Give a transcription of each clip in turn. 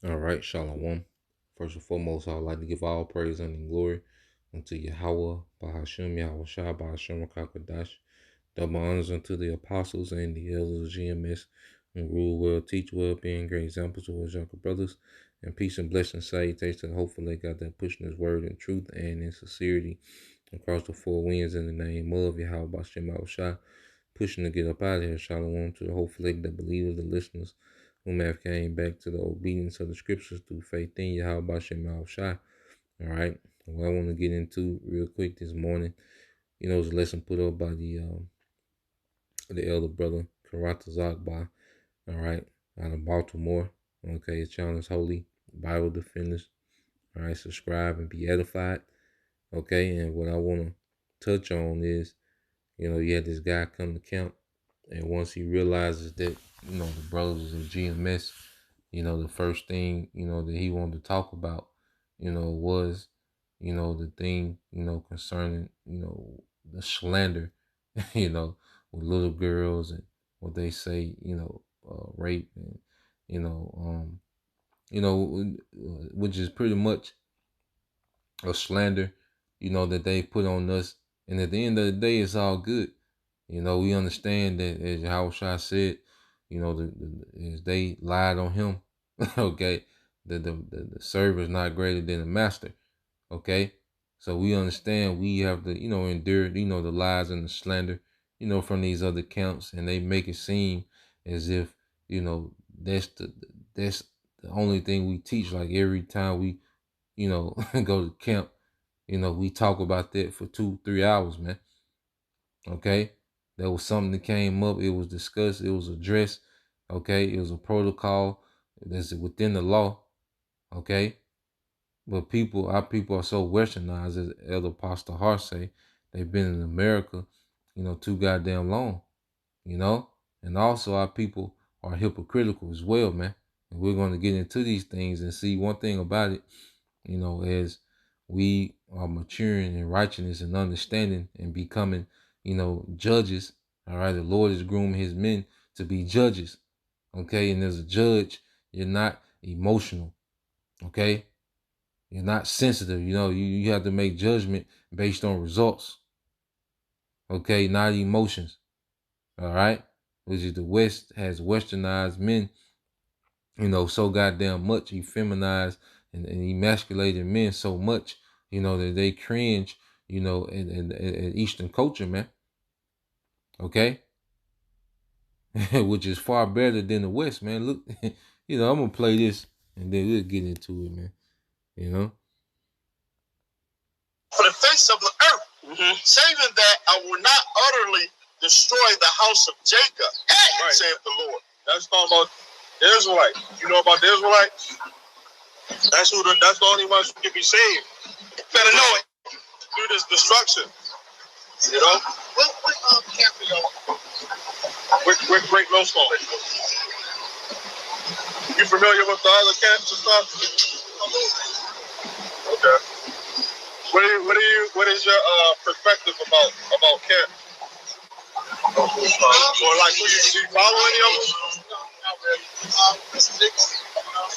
All right, Shalom. First and foremost, I would like to give all praise and glory unto Yahweh, Bahashem, Yahweh Shai, Bahashem, Kakadash. Double honors unto the apostles and the elders of GMS, who rule well, teach well, being great examples to us younger brothers. And peace and blessing, salutation, hopefully they got that pushing his word in truth and in sincerity across the four winds in the name of Yahweh, Bahashem, Yahweh Shai. Pushing to get up out of here. Shalom to the hopefully the believers, the listeners whom have came back to the obedience of the scriptures through faith in Yahweh Bashem Yahweh Shai. All right. What I want to get into real quick this morning, it was a lesson put up by the elder brother Karata Zakba. All right, out of Baltimore. Okay, his channel is Holy Bible Defenders. All right, subscribe and be edified. Okay, and what I want to touch on is, you had this guy come to camp, and once he realizes that, the brothers of GMS, the first thing, that he wanted to talk about, was, the thing, concerning, the slander, you know, with little girls and what they say, rape and, you know, um, which is pretty much a slander, that they put on us. And at the end of the day, it's all good. We understand that, as Yahushua said, as they lied on him, okay, the servant is not greater than the master, okay? So we understand we have to, endure, the lies and the slander, from these other camps, and they make it seem as if, that's that's the only thing we teach. Like every time we, go to camp, we talk about that for 2-3 hours, man. Okay, there was something that came up. It was discussed. It was addressed. Okay, it was a protocol that's within the law. Okay, but our people are so westernized, as Elder Pastor Hart say. They've been in America, too goddamn long, and also our people are hypocritical as well, man. And we're going to get into these things and see one thing about it, as we are maturing in righteousness and understanding and becoming, judges. All right. The Lord is grooming his men to be judges. Okay. And as a judge, you're not emotional. Okay. You're not sensitive. You have to make judgment based on results. Okay. Not emotions. All right. Which is the West has westernized men, so goddamn much, he feminized and emasculated men so much, that they cringe, in Eastern culture, man. Okay. Which is far better than the West, man. Look, I'm gonna play this and then we'll get into it, man. For the face of the earth, saving that I will not utterly destroy the house of Jacob, right, saith the Lord. That's talking about the Israelite. You know about the Israelites? That's the only ones who can be saved. Better know it through this destruction. What camp are you on? With Great Millstone. You familiar with the other camps and stuff? Okay. What is your perspective about camp? Or like, do you follow any of them? No, not really. I don't know.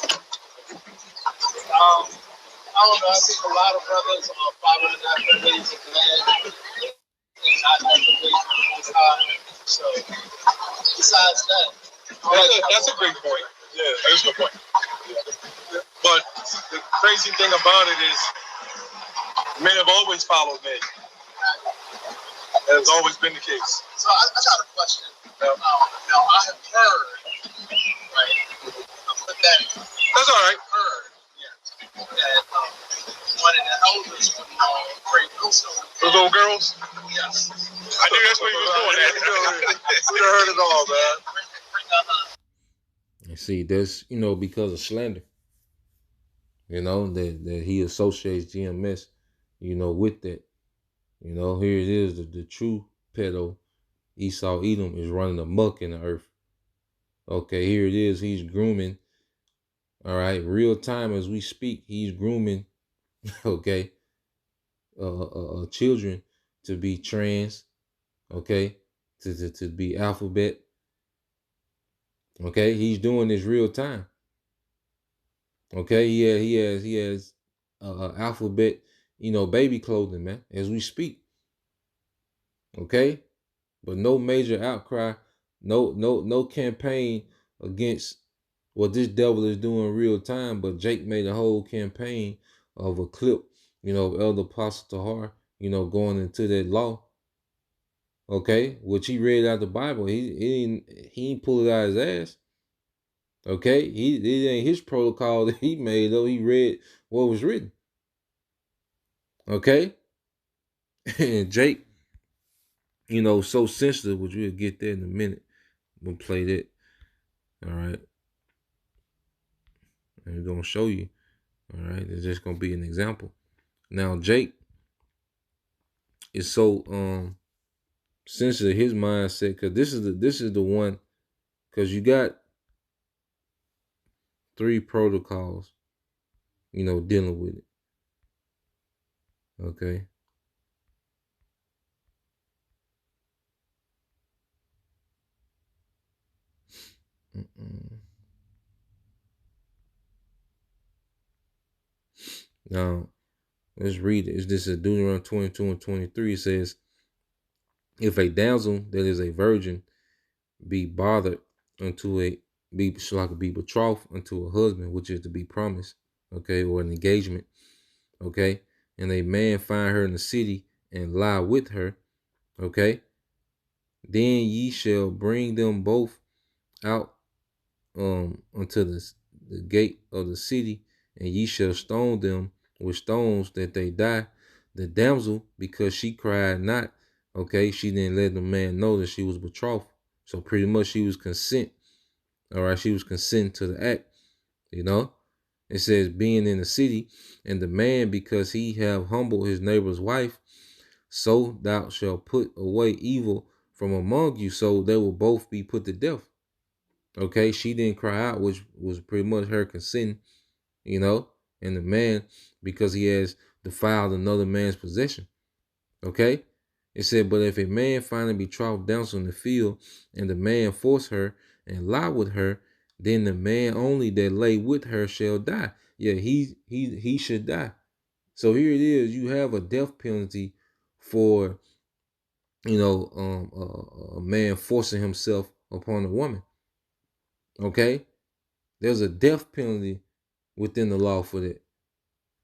I think a lot of brothers are following after ways of man and not after ways of Most High. So, besides that, that's a great point. Yeah, that's a good point. But the crazy thing about it is, men have always followed men. That has always been the case. So I got a question. Now I have heard, right? I'll put that. That's all right. Heard, yeah, that one of the elders from Great Millstone. Those little girls. Yes. I knew that's what you was doing. We done heard it all, man. And see, that's, because of slander, that he associates GMS, with that. Here it is, the true pedo, Esau Edom, is running amok in the earth. Okay, here it is, he's grooming, all right, real time as we speak, he's grooming, okay, children to be trans, okay, to be alphabet, okay, he's doing this real time. Okay, he has alphabet, baby clothing, man, as we speak. Okay, but no major outcry, no campaign against what this devil is doing in real time. But Jake made a whole campaign of a clip, of Elder Apostle Tahar, going into that law. Okay, which he read out the Bible. He ain't pull it out his ass. Okay, it ain't his protocol that he made though. He read what was written. Okay, and Jake, so sensitive, which we'll get there in a minute. We'll play that. All right, and we're gonna show you. All right, it's just gonna be an example. Now Jake is so sensitive his mindset because this is the one because you got three protocols, dealing with it. Okay. Mm-mm. Now let's read it. This is Deuteronomy 22 and 23. It says, "If a damsel that is a virgin be bothered unto a be shall like be betrothed unto a husband, which is to be promised, okay, or an engagement, okay, and a man find her in the city and lie with her, okay, then ye shall bring them both out unto the gate of the city, and ye shall stone them with stones that they die. The damsel, because she cried not, okay, she didn't let the man know that she was betrothed. So pretty much she was consent. All right, she was consent to the act, you know. It says being in the city, and the man, because he have humbled his neighbor's wife, so thou shalt put away evil from among you. So they will both be put to death. Okay, she didn't cry out, which was pretty much her consent, and the man, because he has defiled another man's possession. Okay, it said, but if a man find a betrothed damsel in the field, and the man force her and lie with her, then the man only that lay with her shall die. Yeah, he should die. So here it is. You have a death penalty for a man forcing himself upon a woman. Okay, there's a death penalty within the law for that.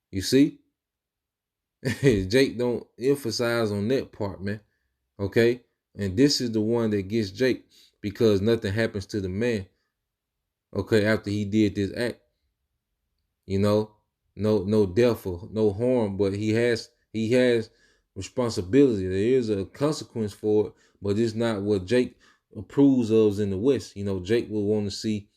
You see, Jake don't emphasize on that part, man. Okay, and this is the one that gets Jake because nothing happens to the man. Okay, after he did this act, no death or no harm, but he has responsibility. There is a consequence for it, but it's not what Jake approves of in the West. Jake will want to see,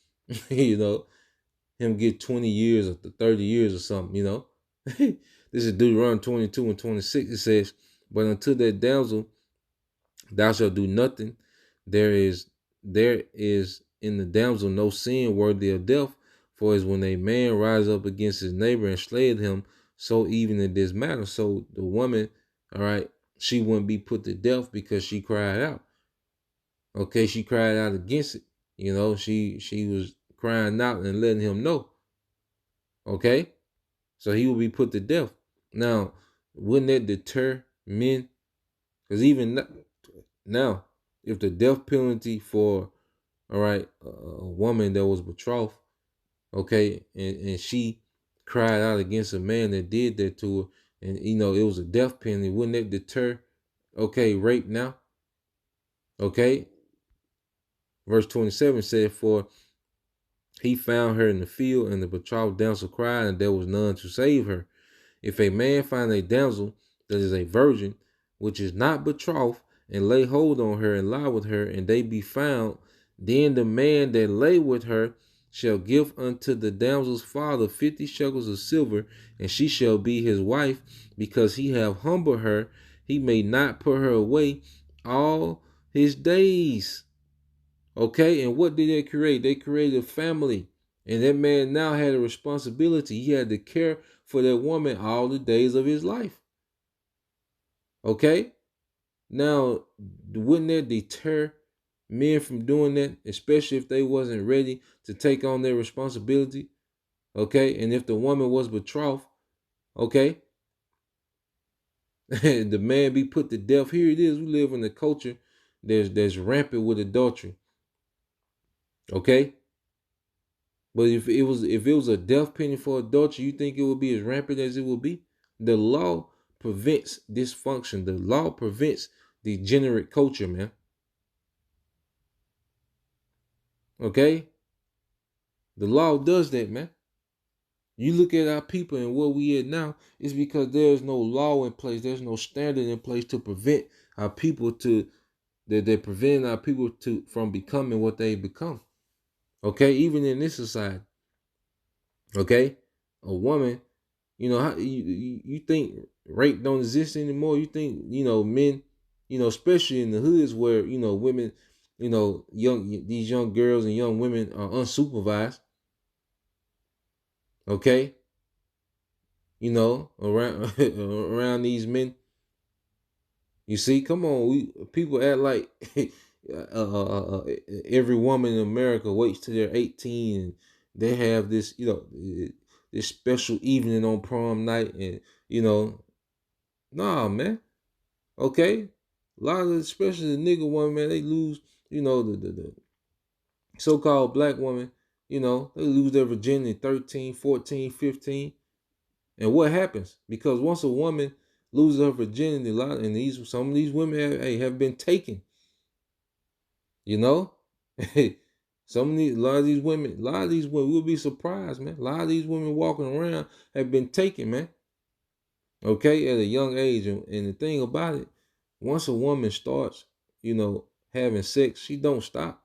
him get 20 years or 30 years or something. This is Deuteronomy 22 and 26. It says, but until that damsel thou shalt do nothing. There is in the damsel no sin worthy of death, for as when a man rise up against his neighbor and slayeth him, so even in this matter. So the woman, all right, she wouldn't be put to death because she cried out. Okay, she cried out against it. She was crying out and letting him know. Okay, so he will be put to death. Now, wouldn't that deter men? Because even now, if the death penalty for, all right, a woman that was betrothed, okay, and she cried out against a man that did that to her, and it was a death penalty, wouldn't that deter, okay, rape now? Okay, verse 27 said, for he found her in the field, and the betrothed damsel cried, and there was none to save her. If a man find a damsel that is a virgin, which is not betrothed, and lay hold on her and lie with her, and they be found, then the man that lay with her shall give unto the damsel's father 50 shekels of silver, and she shall be his wife, because he have humbled her. He may not put her away all his days. Okay, and what did they create? They created a family. And that man now had a responsibility. He had to care for that woman all the days of his life. Okay? Now, wouldn't that deter men from doing that, especially if they wasn't ready to take on their responsibility? Okay, and if the woman was betrothed, okay, the man be put to death. Here it is. We live in a culture that's rampant with adultery. Okay, but if it was a death penalty for adultery, you think it would be as rampant as it would be? The law prevents dysfunction. The law prevents degenerate culture, man. Okay, the law does that, man. You look at our people and where we at now, it's because there's no law in place. There's no standard in place to prevent our people they're preventing our people from becoming what they become. Okay, even in this society. Okay, a woman, how you think rape don't exist anymore? You think men, especially in the hoods where women, these young girls and young women are unsupervised. Okay, around around these men. You see, come on, people act like every woman in America waits till they're 18 and they have this, this special evening on prom night, and nah, man. Okay, a lot of, especially the nigga woman, man, they lose, the so-called black woman, they lose their virginity 13, 14, 15. And what happens? Because once a woman loses her virginity, some of these women have been taken. You know, a lot of these women, we'll be surprised, man. A lot of these women walking around have been taken, man. Okay, at a young age, and the thing about it, once a woman starts, having sex, she don't stop.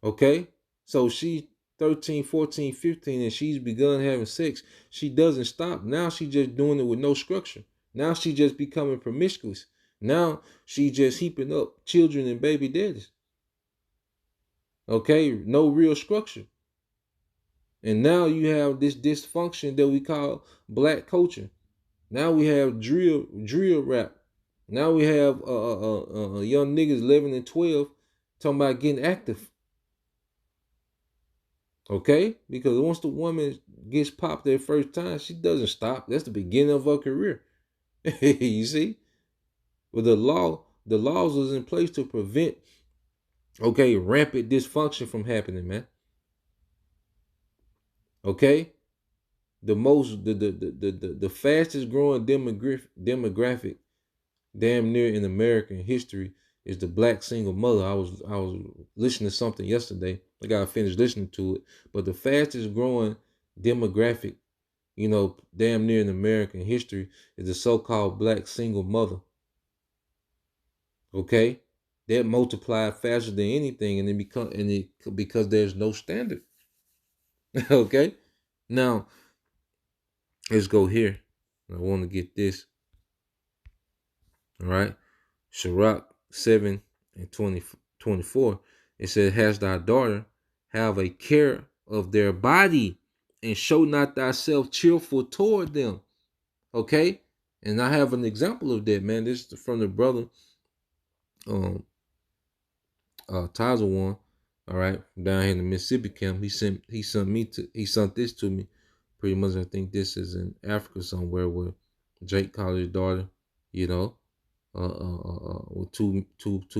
Okay, so she 13, 14, 15, and she's begun having sex. She doesn't stop. Now she just doing it with no structure. Now she just becoming promiscuous. Now she just heaping up children and baby daddies. Okay, no real structure. And now you have this dysfunction that we call black culture. Now we have drill rap. Now we have young niggas 11 and 12 talking about getting active. Okay? Because once the woman gets popped their first time, she doesn't stop. That's the beginning of her career. You see? But the laws was in place to prevent, rampant dysfunction from happening, man. Okay? The fastest growing demographic damn near in American history is the black single mother. I was listening to something yesterday. I gotta finish listening to it. But the fastest growing demographic, damn near in American history is the so-called black single mother. Okay? That multiplied faster than anything, and because there's no standard. Okay? Now, let's go here. I want to get this. All right. Sirach 7 and 24. It says, has thy daughter have a care of their body, and show not thyself cheerful toward them. Okay? And I have an example of that, man. This is from the brother Tazawan, all right, down here in the Mississippi camp. He sent this to me. Pretty much, I think this is in Africa somewhere where Jake called his daughter, with two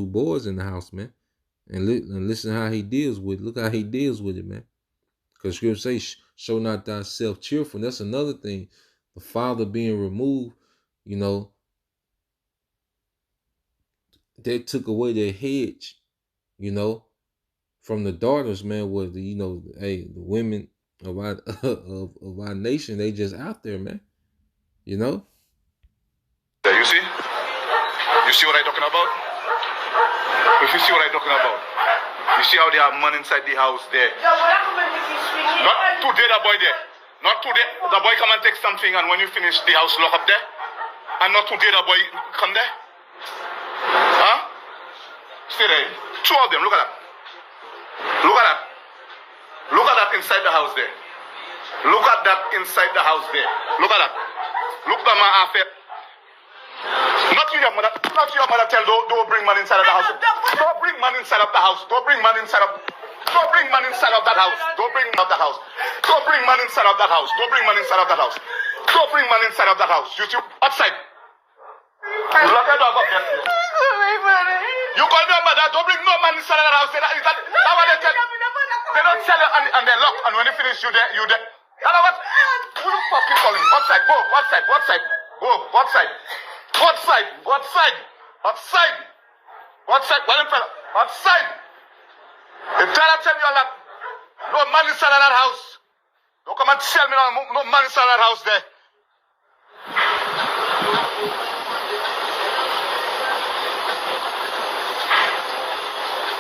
boys in the house, man. And listen how he deals with. Look how he deals with it, man. Because Scripture says, "Show not thyself cheerful." That's another thing. The father being removed, they took away their hedge, from the daughters, man. Was the women of our of our nation, they just out there, man. Yeah, you see what I'm talking about? If you see what I'm talking about, you see how they have man inside the house there. Not today, the boy there. Not today, the boy come and take something, and when you finish, the house lock up there. And not today, the boy come there. Huh? Stay there. Two of them. Look at that. Look at that. Look at that inside the house there. Look at that inside the house there. Look at that. Look at my affair. Not your mother tell don't bring man inside of the house. Don't bring man inside of the house. Don't bring man inside of. Don't bring man inside of that house. Don't bring man of that house. Don't bring man inside of that house. Don't bring man inside of that house. Don't bring man inside of that house. You two outside. Lock the door up there. You call me a mother. Don't bring no man inside of that house. They don't tell you and they lock. And when you finish, you there. You know what? Who the fuck you calling? Outside. Go. Outside. Outside. Go. Outside. Outside. Outside. Outside. Outside. Outside. If Dad tell you all that, no man inside of that house. Don't come and tell me no man inside of that house there.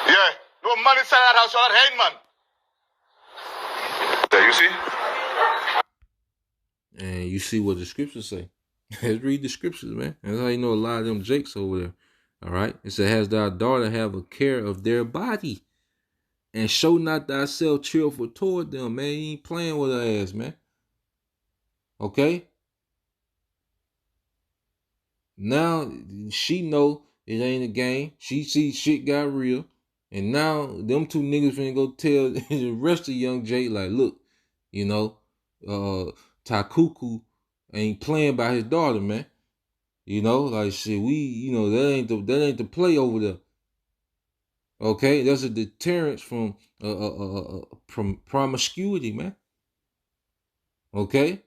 Yeah, no man inside of that house. You're not hanging, man. There, you see? And you see what the scriptures say. Let's read the scriptures, man. That's how you know a lot of them jakes over there. All right? It said, has thy daughter have a care of their body, and show not thyself cheerful toward them, man. You ain't playing with her ass, man. Okay? Now, she know it ain't a game. She see shit got real. And now, them two niggas finna go tell the rest of young Jake, like, look, you know, Takuku ain't playing by his daughter, man. You know, like, shit, that ain't the play over there. Okay, that's a deterrence from promiscuity, man. Okay,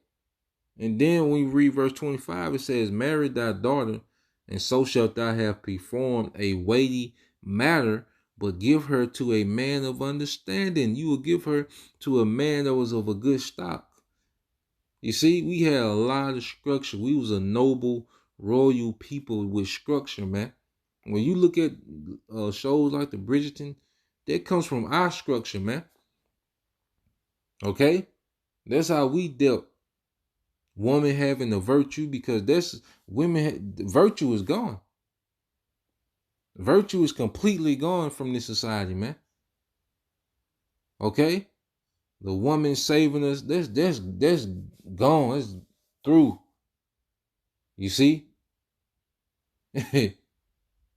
and then when we read verse 25, it says, marry thy daughter, and so shalt thou have performed a weighty matter, but give her to a man of understanding. You will give her to a man that was of a good stock. You see, we had a lot of structure. We was a noble, royal people with structure, man. When you look at shows like the Bridgerton, that comes from our structure, man. Okay? That's how we dealt. Woman having the virtue, because virtue is gone. Virtue is completely gone from this society, man. Okay? The woman saving us, that's gone. It's through. You see?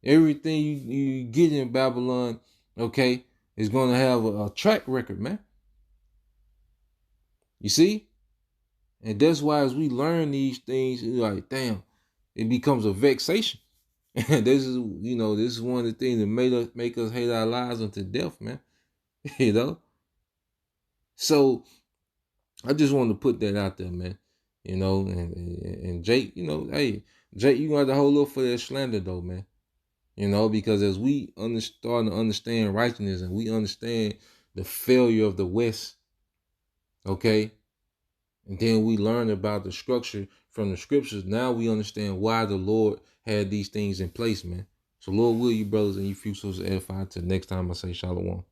Everything you get in Babylon, okay, is going to have a track record, man. You see? And that's why as we learn these things, like, damn, it becomes a vexation. This is one of the things that make us hate our lives unto death, man. You know? So I just wanted to put that out there, man. You know, and Jake, hey, Jake, you got to hold up for that slander though, man. You know, because as we starting to understand righteousness and we understand the failure of the West, okay, and then we learn about the structure from the scriptures, now we understand why the Lord had these things in place, man. So Lord will you brothers and you few souls edify till next time I say shalom.